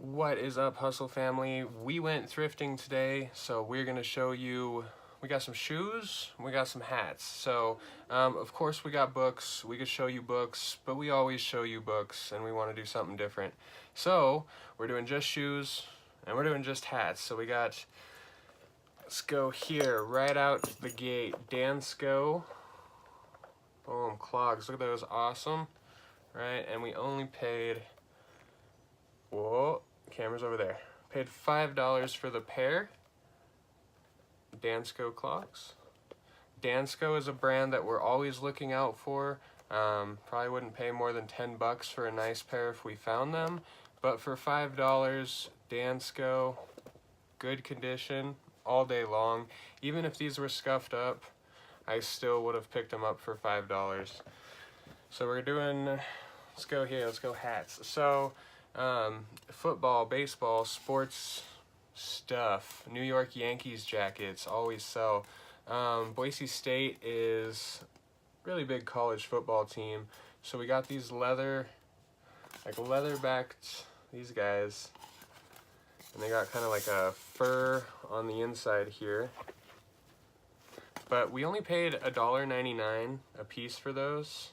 What is up, Hustle family? We went thrifting today, so we're gonna show you, we got some shoes, we got some hats. So, of course we got books, we could show you books, but we always show you books and we wanna do something different. So, we're doing just shoes and we're doing just hats. So we got, let's go here, right out the gate, Dansko. Boom, clogs, look at those, awesome. Right, and we only paid, whoa, camera's over there. Paid $5 for the pair. Dansko clogs. Dansko is a brand that we're always looking out for. Probably wouldn't pay more than 10 bucks for a nice pair if we found them. But for $5, Dansko, good condition, all day long. Even if these were scuffed up, I still would have picked them up for $5. So we're doing, let's go here, let's go hats. So, football, baseball, sports stuff, New York Yankees jackets always sell. Boise State is really big college football team, so we got these leather backed, these guys, and they got kind of like a fur on the inside here, but we only paid $1.99 a piece for those,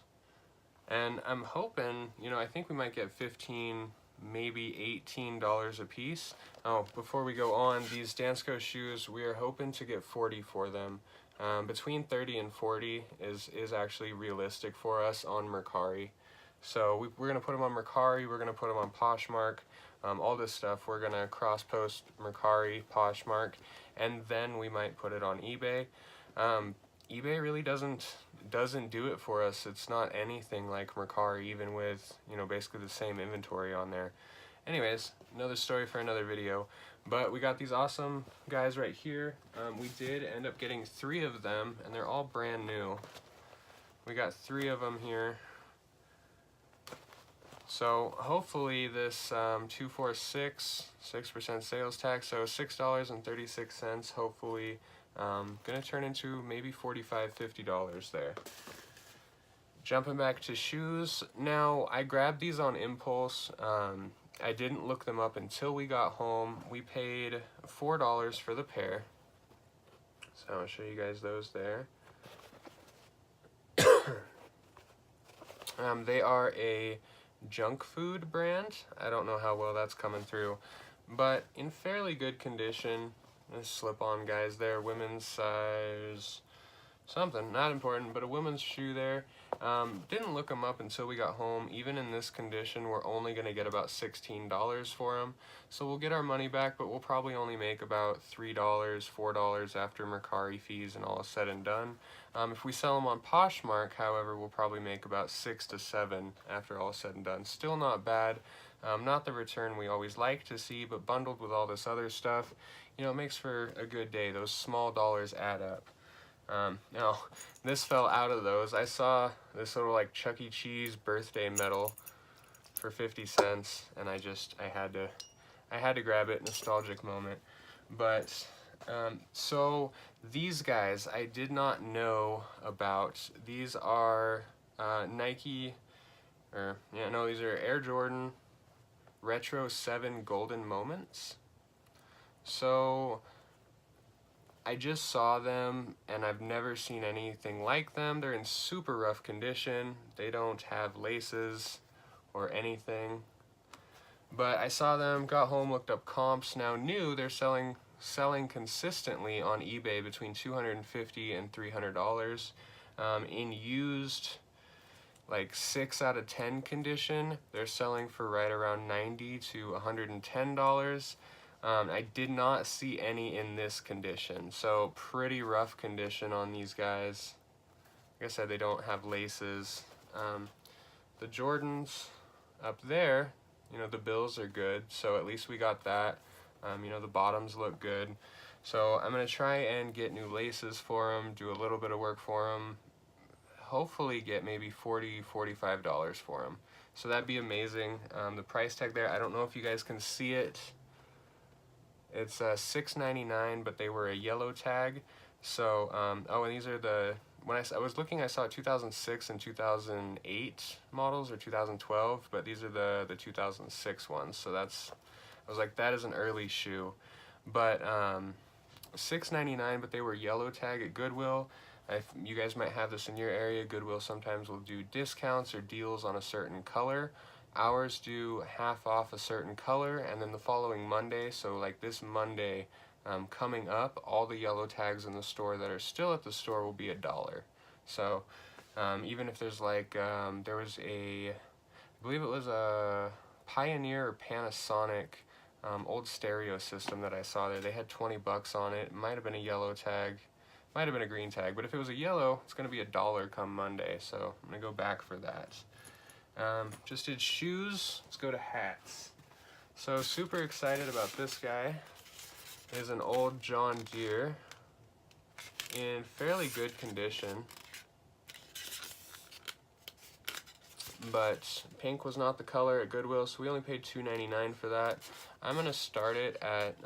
and I'm hoping, you know, I think we might get 15, maybe $18 a piece. Oh, before we go on, these Dansko shoes, we are hoping to get 40 for them. Between 30 and 40 is actually realistic for us on Mercari. So we're gonna put them on Mercari, we're gonna put them on Poshmark, all this stuff. We're gonna cross-post Mercari, Poshmark, and then we might put it on eBay. eBay really doesn't do it for us. It's not anything like Mercari, even with, you know, basically the same inventory on there. Anyways, another story for another video. But we got these awesome guys right here. We did end up getting 3 of them, and they're all brand new. We got 3 of them here. So hopefully this 246, 6% sales tax, so $6.36, hopefully gonna turn into maybe $45, $50 there. Jumping back to shoes, now I grabbed these on impulse. I didn't look them up until we got home. We paid $4 for the pair, so I'll show you guys those there. They are a junk food brand. I don't know how well that's coming through, but in fairly good condition. Slip-on guys there, women's size something, not important, but a women's shoe there. Didn't look them up until we got home. Even in this condition, we're only going to get about $16 for them. So we'll get our money back, but we'll probably only make about $3, $4 after Mercari fees and all is said and done. If we sell them on Poshmark, however, we'll probably make about $6 to $7 after all is said and done. Still not bad. Not the return we always like to see, but bundled with all this other stuff, you know, it makes for a good day. Those small dollars add up. Now, this fell out of those. I saw this little like Chuck E. Cheese birthday medal for 50 cents, and I had to grab it, nostalgic moment. But, so these guys I did not know about. These are Nike, these are Air Jordan Retro 7 Golden Moments. So I just saw them and I've never seen anything like them. They're in super rough condition. They don't have laces or anything. But I saw them, got home, looked up comps. Now new, they're selling consistently on eBay between $250 and $300. In used, like 6 out of 10 condition, they're selling for right around $90 to $110. I did not see any in this condition, so pretty rough condition on these guys. Like I said, they don't have laces. The Jordans up there, you know, the bills are good, so at least we got that. You know, the bottoms look good. So I'm going to try and get new laces for them, do a little bit of work for them, hopefully get maybe $40, $45 for them. So that'd be amazing. The price tag there, I don't know if you guys can see it. It's $6.99, but they were a yellow tag. So, oh, and these are the, when I was looking, I saw 2006 and 2008 models, or 2012, but these are the 2006 ones. So that's I was like, that is an early shoe. But $6.99, but they were yellow tag at Goodwill. If you guys might have this in your area, Goodwill sometimes will do discounts or deals on a certain color. Ours do half off a certain color, and then the following Monday, so like this Monday coming up, all the yellow tags in the store that are still at the store will be $1. So even if there's like, there was I believe it was a Pioneer or Panasonic old stereo system that I saw there. They had 20 bucks on it. It might have been a yellow tag, might have been a green tag, but if it was a yellow, it's going to be $1 come Monday, so I'm going to go back for that. Just did shoes. Let's go to hats. So super excited about this guy. It is an old John Deere in fairly good condition, but pink was not the color at Goodwill, so we only paid $2.99 for that. I'm gonna start it at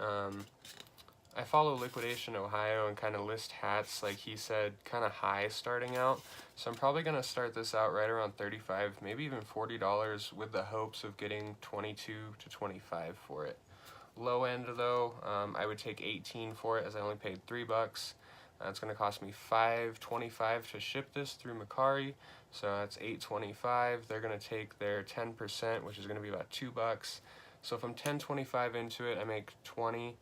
I follow Liquidation Ohio and kind of list hats, like he said, kind of high starting out. So I'm probably going to start this out right around $35, maybe even $40, with the hopes of getting 22 to 25 for it. Low end though, I would take 18 for it, as I only paid $3. It's going to cost me $5.25 to ship this through Macari, so that's $8.25. They're going to take their 10%, which is going to be about $2. So if I'm $10.25 into it, I make 20.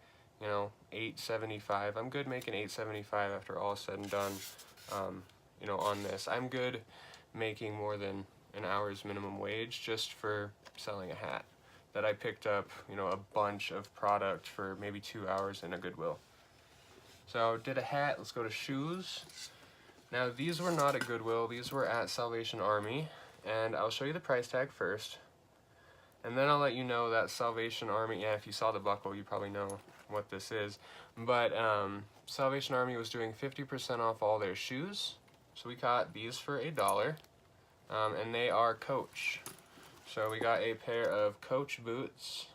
You know, $8.75. I'm good making $8.75 after all is said and done. You know, on this, I'm good making more than an hour's minimum wage just for selling a hat that I picked up, you know, a bunch of product for maybe 2 hours in a Goodwill. So did a hat. Let's go to shoes. Now these were not at Goodwill. These were at Salvation Army, and I'll show you the price tag first, and then I'll let you know that Salvation Army. Yeah, if you saw the buckle, you probably know what this is, but Salvation Army was doing 50% off all their shoes, so we got these for $1, and they are Coach. So we got a pair of Coach boots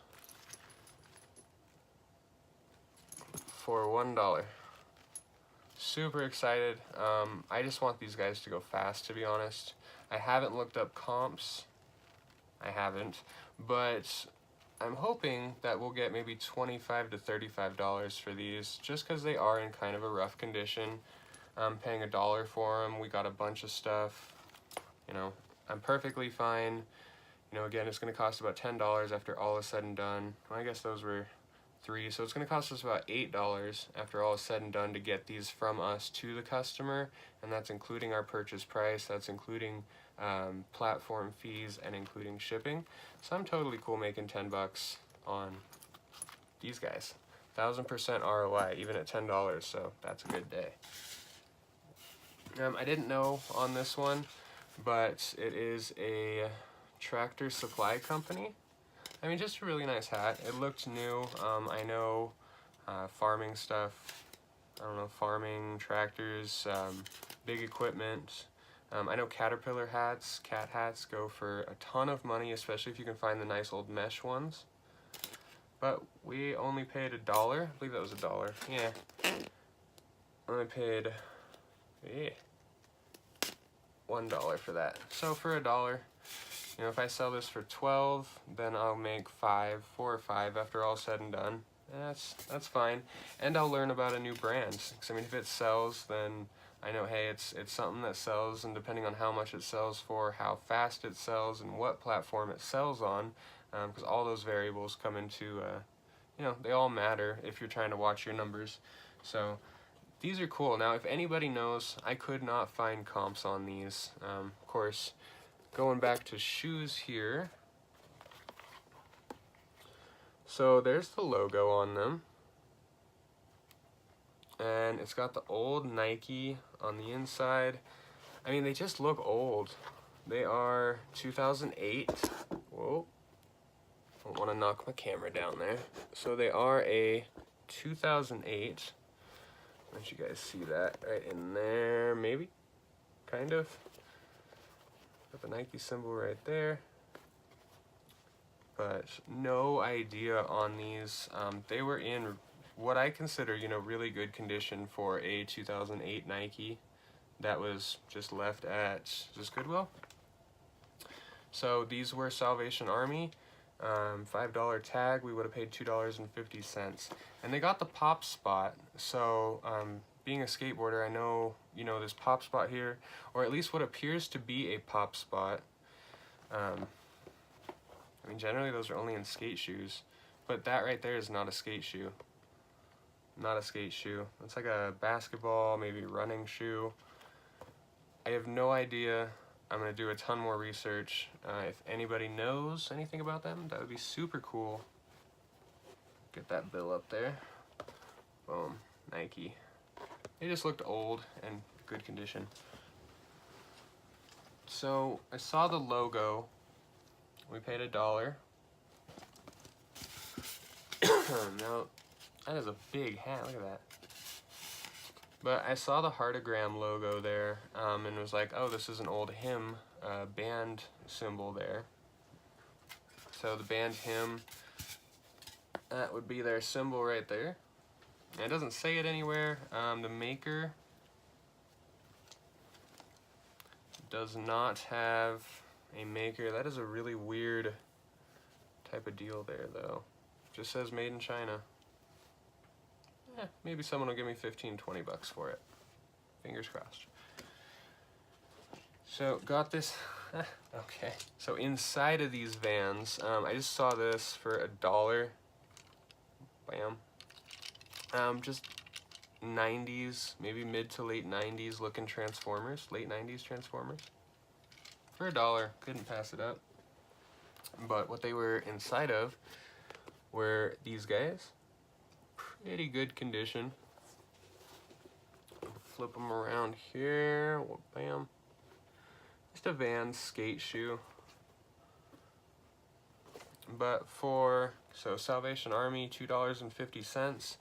for $1. Super excited. I just want these guys to go fast, to be honest. I haven't looked up comps. I haven't, but I'm hoping that we'll get maybe $25 to $35 for these, just because they are in kind of a rough condition. I'm paying $1 for them. We got a bunch of stuff. You know, I'm perfectly fine. You know, again, it's going to cost about $10 after all is said and done. Well, I guess those were $3, so it's going to cost us about $8 after all is said and done to get these from us to the customer, and that's including our purchase price. That's including platform fees and including shipping. So I'm totally cool making $10 on these guys. 1000% ROI even at $10, so that's a good day. I didn't know on this one, but it is a Tractor Supply Company. I mean, just a really nice hat. It looked new. I know farming stuff, I don't know, farming, tractors, big equipment. I know Caterpillar hats, cat hats, go for a ton of money, especially if you can find the nice old mesh ones. But we only paid $1. I believe that was $1. Yeah. Only paid $1 for that. So for $1, you know, if I sell this for 12, then I'll make 4 or 5 after all said and done. That's fine. And I'll learn about a new brand. Because I mean, if it sells, then I know, hey, it's something that sells, and depending on how much it sells for, how fast it sells, and what platform it sells on, because all those variables come into, you know, they all matter if you're trying to watch your numbers. So these are cool. Now, if anybody knows, I could not find comps on these. Of course, going back to shoes here. So there's the logo on them. And it's got the old Nike on the inside. I mean, they just look old. They are 2008. Whoa. Don't want to knock my camera down there. So they are a 2008. Let you guys see that right in there, maybe, kind of. Got the Nike symbol right there. But no idea on these. They were in what I consider, you know, really good condition for a 2008 Nike that was just left at just Goodwill. So these were Salvation Army. $5 tag, we would have paid $2.50. And they got the pop spot, so being a skateboarder, I know, you know, this pop spot here, or at least what appears to be a pop spot. I mean, generally those are only in skate shoes, but that right there is not a skate shoe. Not a skate shoe. It's like a basketball, maybe running shoe. I have no idea. I'm gonna do a ton more research. If anybody knows anything about them, that would be super cool. Get that bill up there. Boom, Nike. They just looked old and good condition. So I saw the logo. We paid $1. Now, that is a big hat, look at that. But I saw the Heartagram logo there, and was like, oh, this is an old hymn band symbol there. So the band hymn, that would be their symbol right there. And it doesn't say it anywhere. The maker does not have a maker. That is a really weird type of deal there, though. Just says made in China. Maybe someone will give me 15, 20 bucks for it. Fingers crossed. So got this. Okay. So inside of these Vans, I just saw this for $1. Bam. Just 90s, maybe mid to late 90s looking Transformers. Late 90s Transformers. For $1, couldn't pass it up. But what they were inside of were these guys. Pretty good condition. Flip them around here. Bam. Just a Vans skate shoe. But for, so Salvation Army, $2.50.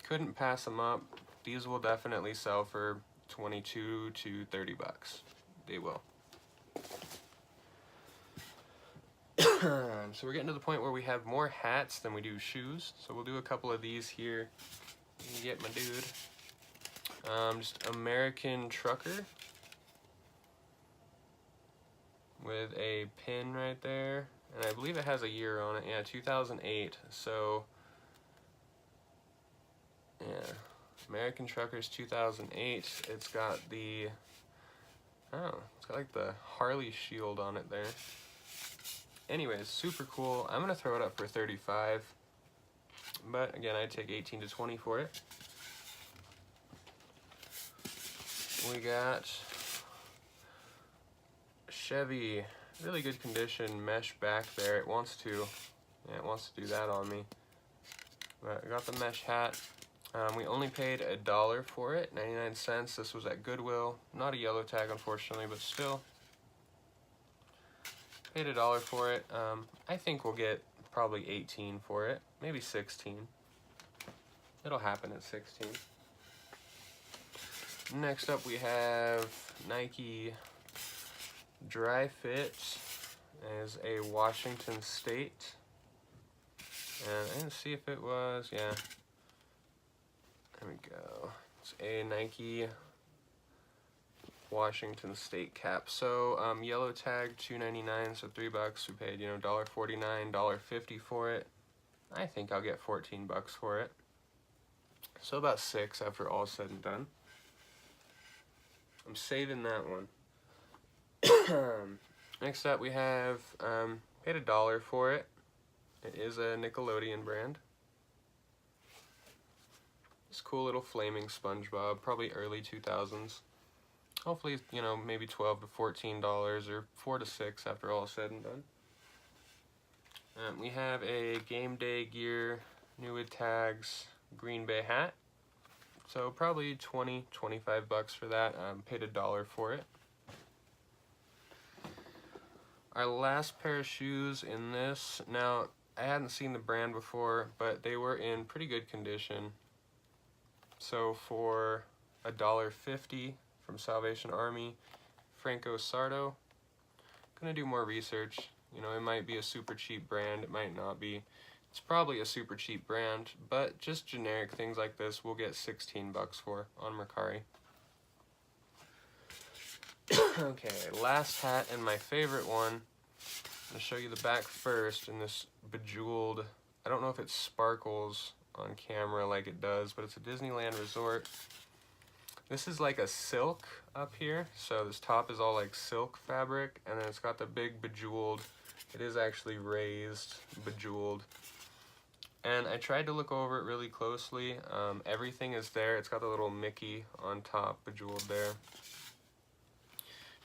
Couldn't pass them up. These will definitely sell for 22 to 30 bucks. They will. So we're getting to the point where we have more hats than we do shoes. So we'll do a couple of these here. You get my dude. Just American Trucker with a pin right there. And I believe it has a year on it. Yeah, 2008. So, yeah. American Truckers 2008. It's got the, oh, it's got like the Harley shield on it there. Anyways, super cool. I'm gonna throw it up for 35, but again, I'd take 18 to 20 for it. We got Chevy, really good condition, mesh back there. It wants to do that on me. But I got the mesh hat. We only paid $1 for it, 99 cents. This was at Goodwill. Not a yellow tag, unfortunately, but still. Paid $1 for it. I think we'll get probably 18 for it, maybe 16. It'll happen at 16. Next up we have Nike Dry Fit as a Washington State. And I didn't see if it was, yeah. There we go. It's a Nike Washington State cap. So yellow tag $2.99, so $3. We paid, you know, $1.49, $1.50 for it. I think I'll get 14 bucks for it. So about 6 after all said and done. I'm saving that one. Next up we have paid $1 for it. It is a Nickelodeon brand. This cool little flaming SpongeBob, probably early 2000s. Hopefully, you know, maybe $12 to $14 or 4 to 6 after all is said and done. We have a Game Day Gear, new with tags, Green Bay hat. So probably 20, 25 bucks for that. Paid $1 for it. Our last pair of shoes in this, now I hadn't seen the brand before, but they were in pretty good condition. So for $1.50 from Salvation Army, Franco Sardo. Gonna do more research. You know, it might be a super cheap brand, it might not be. It's probably a super cheap brand, but just generic things like this we'll get 16 bucks for on Mercari. Okay, last hat and my favorite one. going to show you the back first in this bejeweled, I don't know if it sparkles on camera like it does, but it's a Disneyland resort. This is like a silk up here, so this top is all like silk fabric, and then it's got the big bejeweled, it is actually raised bejeweled. And I tried to look over it really closely. Everything is there. It's got the little Mickey on top, bejeweled there.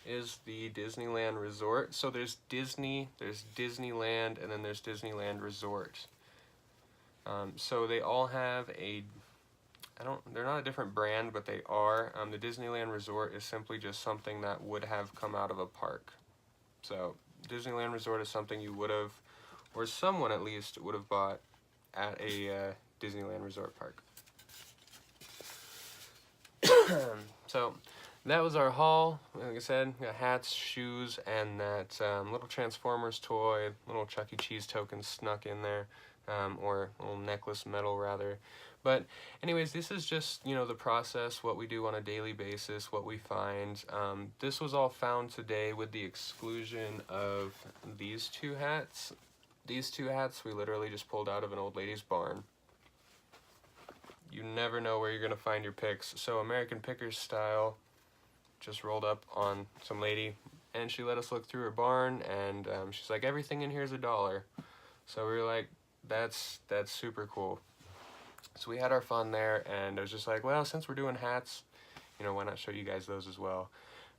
Is the Disneyland Resort. So there's Disney, there's Disneyland, and then there's Disneyland Resort. So they all have a, they're not a different brand, but they are. The Disneyland Resort is simply just something that would have come out of a park. So Disneyland Resort is something you would have, or someone at least would have bought at a Disneyland Resort park. So that was our haul. Like I said, got hats, shoes, and that little Transformers toy, little Chuck E. Cheese token snuck in there, or a little necklace medal rather. But anyways, this is just, you know, the process, what we do on a daily basis, what we find. This was all found today with the exclusion of these two hats. These two hats we literally just pulled out of an old lady's barn. You never know where you're going to find your picks. So American Pickers style, just rolled up on some lady, and she let us look through her barn, and she's like, everything in here is $1. So we were like, that's super cool. So we had our fun there, and I was just like, well, since we're doing hats, you know, why not show you guys those as well?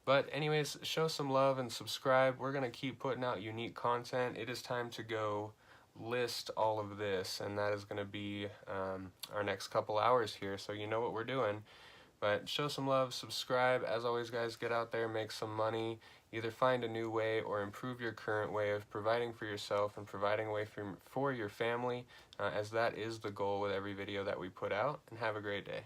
But anyways, show some love and subscribe. We're going to keep putting out unique content. It is time to go list all of this, and that is going to be our next couple hours here, so you know what we're doing. But show some love, subscribe. As always, guys, get out there, make some money. Either find a new way or improve your current way of providing for yourself and providing a way for your family, as that is the goal with every video that we put out. And have a great day.